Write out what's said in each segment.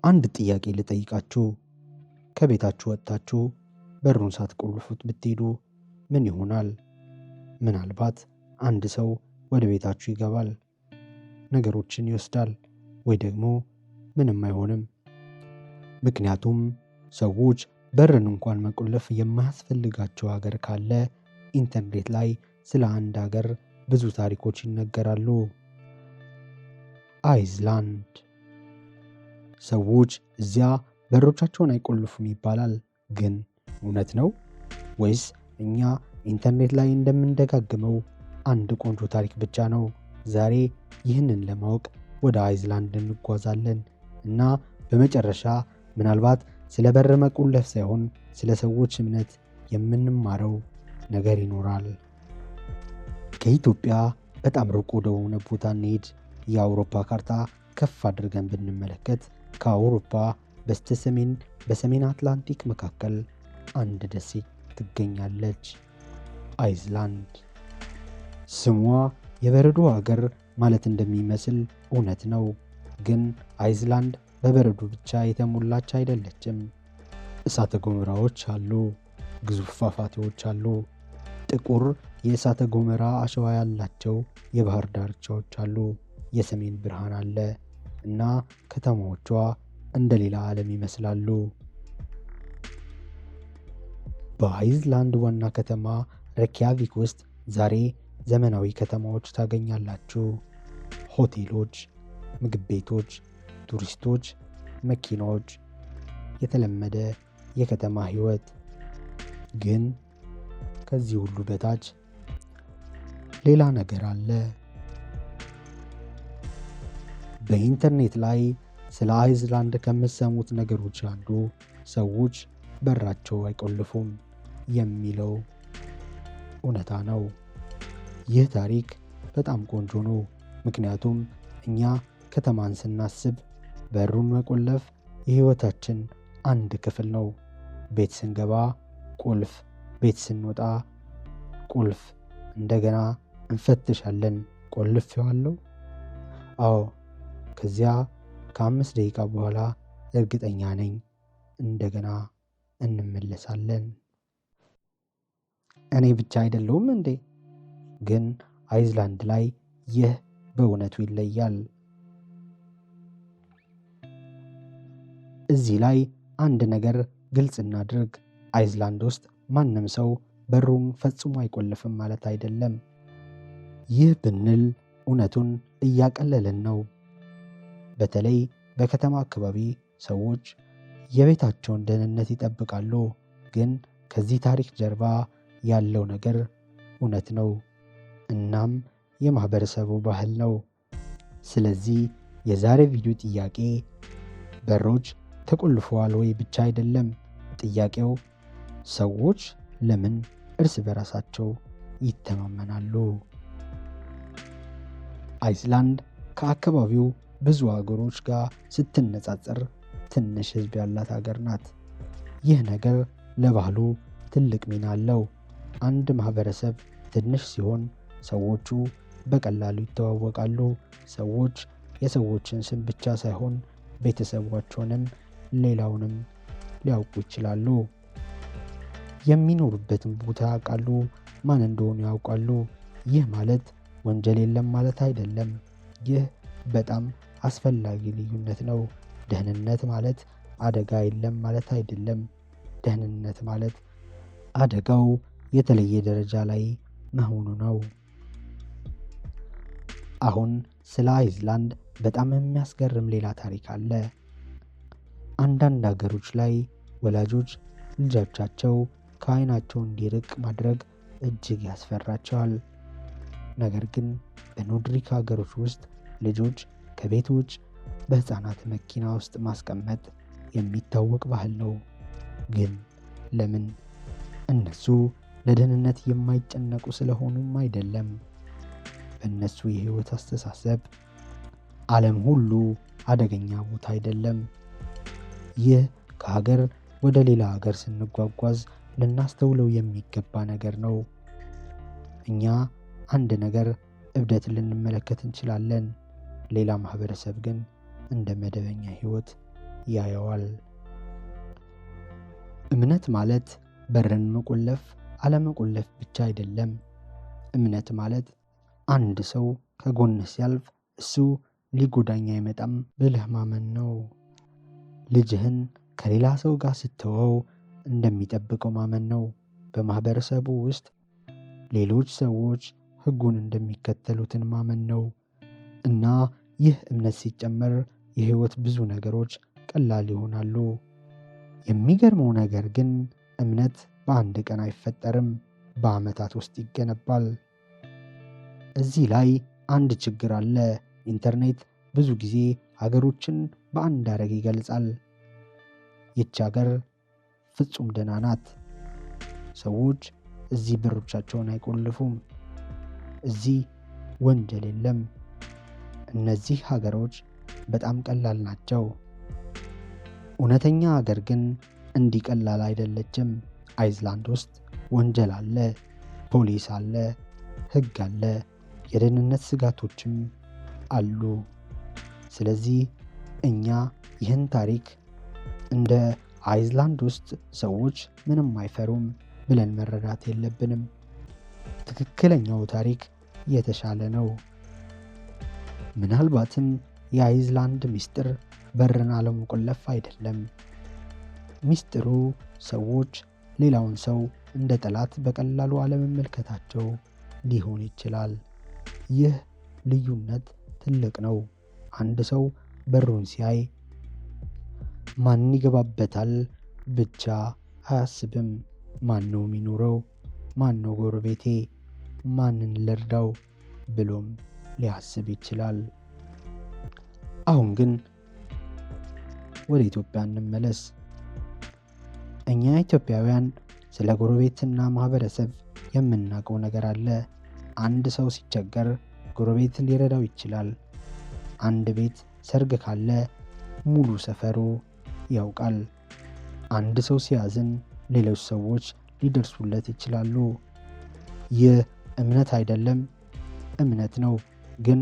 አንድ ጥያቄ ልጠይቃችሁ። ከቤታችሁ ወጥታችሁ በሩን ሳትቆልፉት ብትሄዱ ምን ይሆናል? ምናልባት አንድ ሰው ወደ ቤታችሁ ይገባል፣ ነገሮችን ይወስዳል፣ ወይ ደግሞ ምንም አይሆንም። ምክንያቱም ሰዎች በርን እንኳን መቆለፍ የማያስፈልጋቸው ሀገር ካለ ኢንተርኔት ላይ ስለ አንድ ሀገር ብዙ ታሪኮች ይነገራሉ። አይስላንድ። ሰዎች እዚያ በሮቻቸውን አይቆልፉም ይባላል። ግን እውነት ነው ወይስ እኛ ኢንተርኔት ላይ እንደምንደጋግመው አንድ ቆንጆ ታሪክ ብቻ ነው? ዛሬ ይህንን ለማወቅ ወደ አይስላንድ እንጓዛለን እና በመጨረሻ ምናልባት ስለ በር መቆለፍ ሳይሆን ስለ ሰዎች እምነት የምንማረው ነገር ይኖራል። ከኢትዮጵያ በጣም ሩቅ ወደሆነ ቦታ እንሄድ። የአውሮፓ ካርታ ከፍ አድርገን ብንመለከት ከአውሮፓ በስተሰሜን በሰሜን አትላንቲክ መካከል አንድ ደሴት ትገኛለች፣ አይስላንድ። ስሟ የበረዶ ሀገር ማለት እንደሚመስል እውነት ነው። ግን አይስላንድ በበረዶ ብቻ የተሞላች አይደለችም። እሳተ ገሞራዎች አሉ፣ ግዙፍ ፏፏቴዎች አሉ፣ ጥቁር የእሳተ ገሞራ አሸዋ ያላቸው የባህር ዳርቻዎች አሉ፣ የሰሜን ብርሃን አለ እና ከተማዎቿ እንደ ሌላ ዓለም ይመስላሉ። በአይስላንድ ዋና ከተማ ሬክያቪክ ውስጥ ዛሬ ዘመናዊ ከተማዎች ታገኛላችሁ። ሆቴሎች፣ ምግብ ቤቶች፣ ቱሪስቶች፣ መኪናዎች፣ የተለመደ የከተማ ሕይወት። ግን ከዚህ ሁሉ በታች ሌላ ነገር አለ። በኢንተርኔት ላይ ስለ አይስላንድ ከምትሰሙት ነገሮች አንዱ ሰዎች በራቸው አይቆልፉም የሚለው እውነታ ነው። ይህ ታሪክ በጣም ቆንጆ ነው። ምክንያቱም እኛ ከተማን ስናስብ በሩን መቆለፍ የሕይወታችን አንድ ክፍል ነው። ቤት ስንገባ ቁልፍ፣ ቤት ስንወጣ ቁልፍ፣ እንደገና እንፈትሻለን። ቆልፌዋለሁ? አዎ። ከዚያ ከ5 ደቂቃ በኋላ እርግጠኛ ነኝ እንደገና እንመለሳለን። እኔ ብቻ አይደለሁም እንዴ? ግን አይስላንድ ላይ ይህ በእውነቱ ይለያል። እዚህ ላይ አንድ ነገር ግልጽ እናድርግ። አይስላንድ ውስጥ ማንም ሰው በሩን ፈጽሞ አይቆልፍም ማለት አይደለም። ይህ ብንል እውነቱን እያቀለልን ነው። በተለይ በከተማ አካባቢ ሰዎች የቤታቸውን ደህንነት ይጠብቃሉ። ግን ከዚህ ታሪክ ጀርባ ያለው ነገር እውነት ነው፣ እናም የማህበረሰቡ ባህል ነው። ስለዚህ የዛሬ ቪዲዮ ጥያቄ በሮች ተቆልፈዋል ወይ ብቻ አይደለም። ጥያቄው ሰዎች ለምን እርስ በራሳቸው ይተማመናሉ? አይስላንድ ከአካባቢው ብዙ ሀገሮች ጋር ስትነጻጸር ትንሽ ሕዝብ ያላት ሀገር ናት። ይህ ነገር ለባህሉ ትልቅ ሚና አለው። አንድ ማህበረሰብ ትንሽ ሲሆን ሰዎቹ በቀላሉ ይተዋወቃሉ። ሰዎች የሰዎችን ስም ብቻ ሳይሆን ቤተሰባቸውንም ሌላውንም ሊያውቁ ይችላሉ። የሚኖሩበትን ቦታ ያውቃሉ፣ ማን እንደሆኑ ያውቃሉ። ይህ ማለት ወንጀል የለም ማለት አይደለም። ይህ በጣም አስፈላጊ ልዩነት ነው። ደህንነት ማለት አደጋ የለም ማለት አይደለም። ደህንነት ማለት አደጋው የተለየ ደረጃ ላይ መሆኑ ነው። አሁን ስለ አይስላንድ በጣም የሚያስገርም ሌላ ታሪክ አለ። አንዳንድ ሀገሮች ላይ ወላጆች ልጆቻቸው ከዓይናቸው እንዲርቅ ማድረግ እጅግ ያስፈራቸዋል። ነገር ግን በኖርዲክ ሀገሮች ውስጥ ልጆች ከቤት ውጭ በሕፃናት መኪና ውስጥ ማስቀመጥ የሚታወቅ ባህል ነው። ግን ለምን? እነሱ ለደህንነት የማይጨነቁ ስለሆኑም አይደለም። በእነሱ የሕይወት አስተሳሰብ ዓለም ሁሉ አደገኛ ቦታ አይደለም። ይህ ከሀገር ወደ ሌላ ሀገር ስንጓጓዝ ልናስተውለው የሚገባ ነገር ነው። እኛ አንድ ነገር እብደት ልንመለከት እንችላለን። ሌላ ማህበረሰብ ግን እንደ መደበኛ ሕይወት ያየዋል። እምነት ማለት በርን መቆለፍ አለመቆለፍ ብቻ አይደለም። እምነት ማለት አንድ ሰው ከጎን ሲያልፍ እሱ ሊጎዳኝ አይመጣም ብለህ ማመን ነው። ልጅህን ከሌላ ሰው ጋር ስትተወው እንደሚጠብቀው ማመን ነው። በማህበረሰቡ ውስጥ ሌሎች ሰዎች ሕጉን እንደሚከተሉትን ማመን ነው። እና ይህ እምነት ሲጨመር የህይወት ብዙ ነገሮች ቀላል ይሆናሉ። የሚገርመው ነገር ግን እምነት በአንድ ቀን አይፈጠርም፣ በዓመታት ውስጥ ይገነባል። እዚህ ላይ አንድ ችግር አለ። ኢንተርኔት ብዙ ጊዜ ሀገሮችን በአንድ ሐረግ ይገልጻል። ይህች ሀገር ፍጹም ደህና ናት። ሰዎች እዚህ በሮቻቸውን አይቆልፉም። እዚህ ወንጀል የለም። እነዚህ ሀገሮች በጣም ቀላል ናቸው። እውነተኛ ሀገር ግን እንዲህ ቀላል አይደለችም። አይዝላንድ ውስጥ ወንጀል አለ፣ ፖሊስ አለ፣ ሕግ አለ፣ የደህንነት ስጋቶችም አሉ። ስለዚህ እኛ ይህን ታሪክ እንደ አይዝላንድ ውስጥ ሰዎች ምንም አይፈሩም ብለን መረዳት የለብንም። ትክክለኛው ታሪክ የተሻለ ነው። ምናልባትም የአይዝላንድ ምስጢር በርን አለመቆለፍ አይደለም። ምስጢሩ ሰዎች ሌላውን ሰው እንደ ጠላት በቀላሉ አለመመልከታቸው ሊሆን ይችላል። ይህ ልዩነት ትልቅ ነው። አንድ ሰው በሩን ሲያይ ማን ይገባበታል ብቻ አያስብም። ማን ነው የሚኖረው? ማን ነው ጎረቤቴ? ማንን ልርዳው ብሎም ሊያስብ ይችላል። አሁን ግን ወደ ኢትዮጵያ እንመለስ። እኛ ኢትዮጵያውያን ስለ ጎረቤትና ማህበረሰብ የምናውቀው ነገር አለ። አንድ ሰው ሲቸገር ጎረቤት ሊረዳው ይችላል። አንድ ቤት ሰርግ ካለ ሙሉ ሰፈሩ ያውቃል። አንድ ሰው ሲያዝን ሌሎች ሰዎች ሊደርሱለት ይችላሉ። ይህ እምነት አይደለም? እምነት ነው። ግን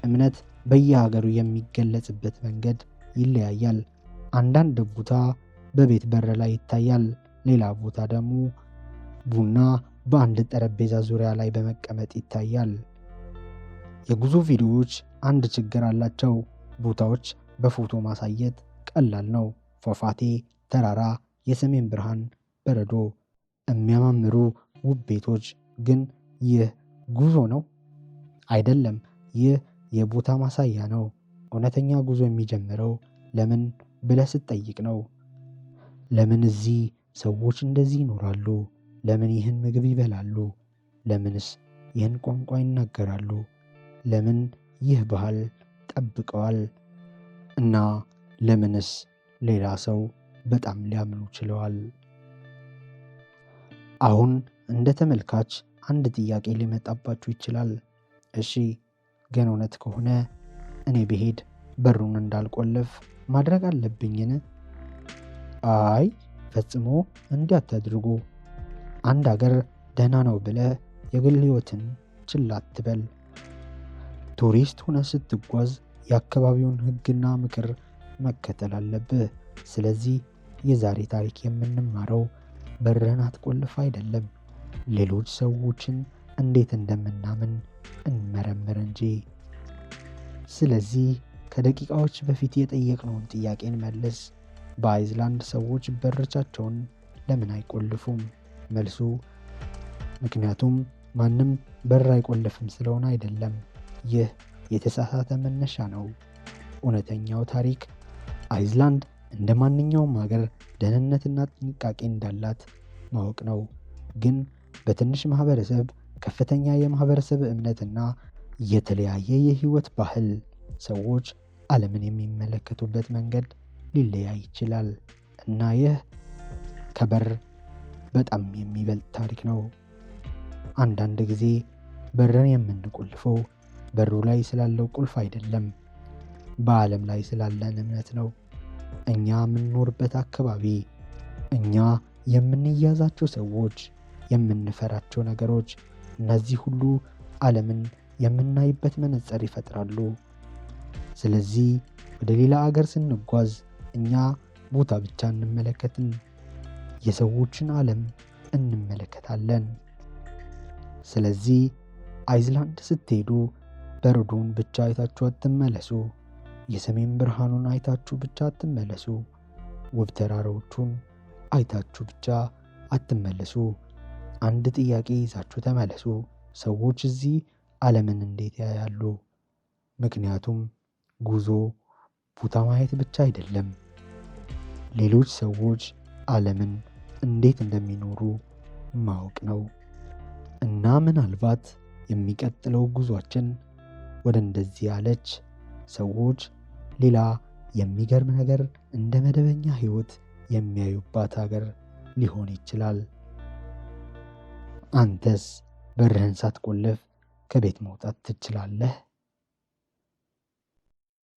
እምነት በየሀገሩ የሚገለጽበት መንገድ ይለያያል። አንዳንድ ቦታ በቤት በር ላይ ይታያል። ሌላ ቦታ ደግሞ ቡና በአንድ ጠረጴዛ ዙሪያ ላይ በመቀመጥ ይታያል። የጉዞ ቪዲዮዎች አንድ ችግር አላቸው። ቦታዎች በፎቶ ማሳየት ቀላል ነው። ፏፏቴ፣ ተራራ፣ የሰሜን ብርሃን፣ በረዶ፣ የሚያማምሩ ውብ ቤቶች። ግን ይህ ጉዞ ነው አይደለም። ይህ የቦታ ማሳያ ነው። እውነተኛ ጉዞ የሚጀምረው ለምን ብለህ ስትጠይቅ ነው። ለምን እዚህ ሰዎች እንደዚህ ይኖራሉ? ለምን ይህን ምግብ ይበላሉ? ለምንስ ይህን ቋንቋ ይናገራሉ? ለምን ይህ ባህል ጠብቀዋል? እና ለምንስ ሌላ ሰው በጣም ሊያምኑ ችለዋል? አሁን እንደ ተመልካች አንድ ጥያቄ ሊመጣባችሁ ይችላል። እሺ ግን እውነት ከሆነ እኔ ብሄድ በሩን እንዳልቆልፍ ማድረግ አለብኝን? አይ ፈጽሞ እንዲህ አታድርጉ። አንድ ሀገር ደህና ነው ብለህ የግል ሕይወትን ችላ አትበል። ቱሪስት ሆነ ስትጓዝ የአካባቢውን ሕግና ምክር መከተል አለብህ። ስለዚህ የዛሬ ታሪክ የምንማረው በርህን አትቆልፍ አይደለም፣ ሌሎች ሰዎችን እንዴት እንደምናምን እንመረምር እንጂ። ስለዚህ ከደቂቃዎች በፊት የጠየቅነውን ጥያቄን መልስ። በአይዝላንድ ሰዎች በሮቻቸውን ለምን አይቆልፉም? መልሱ ምክንያቱም ማንም በር አይቆልፍም ስለሆነ አይደለም። ይህ የተሳሳተ መነሻ ነው። እውነተኛው ታሪክ አይዝላንድ እንደ ማንኛውም ሀገር ደህንነትና ጥንቃቄ እንዳላት ማወቅ ነው። ግን በትንሽ ማህበረሰብ ከፍተኛ የማህበረሰብ እምነትና የተለያየ የህይወት ባህል ሰዎች ዓለምን የሚመለከቱበት መንገድ ሊለያይ ይችላል። እና ይህ ከበር በጣም የሚበልጥ ታሪክ ነው። አንዳንድ ጊዜ በርን የምንቆልፈው በሩ ላይ ስላለው ቁልፍ አይደለም፣ በዓለም ላይ ስላለን እምነት ነው። እኛ የምንኖርበት አካባቢ፣ እኛ የምንያዛቸው ሰዎች፣ የምንፈራቸው ነገሮች፣ እነዚህ ሁሉ ዓለምን የምናይበት መነጽር ይፈጥራሉ። ስለዚህ ወደ ሌላ አገር ስንጓዝ እኛ ቦታ ብቻ እንመለከትን፣ የሰዎችን ዓለም እንመለከታለን። ስለዚህ አይስላንድ ስትሄዱ በረዶን ብቻ አይታችሁ አትመለሱ። የሰሜን ብርሃኑን አይታችሁ ብቻ አትመለሱ። ውብ ተራራዎቹን አይታችሁ ብቻ አትመለሱ። አንድ ጥያቄ ይዛችሁ ተመለሱ። ሰዎች እዚህ ዓለምን እንዴት ያያሉ? ምክንያቱም ጉዞ ቦታ ማየት ብቻ አይደለም፣ ሌሎች ሰዎች ዓለምን እንዴት እንደሚኖሩ ማወቅ ነው። እና ምናልባት የሚቀጥለው ጉዟችን ወደ እንደዚህ ያለች ሰዎች ሌላ የሚገርም ነገር እንደ መደበኛ ሕይወት የሚያዩባት ሀገር ሊሆን ይችላል። አንተስ በርህን ሳትቆልፍ ከቤት መውጣት ትችላለህ?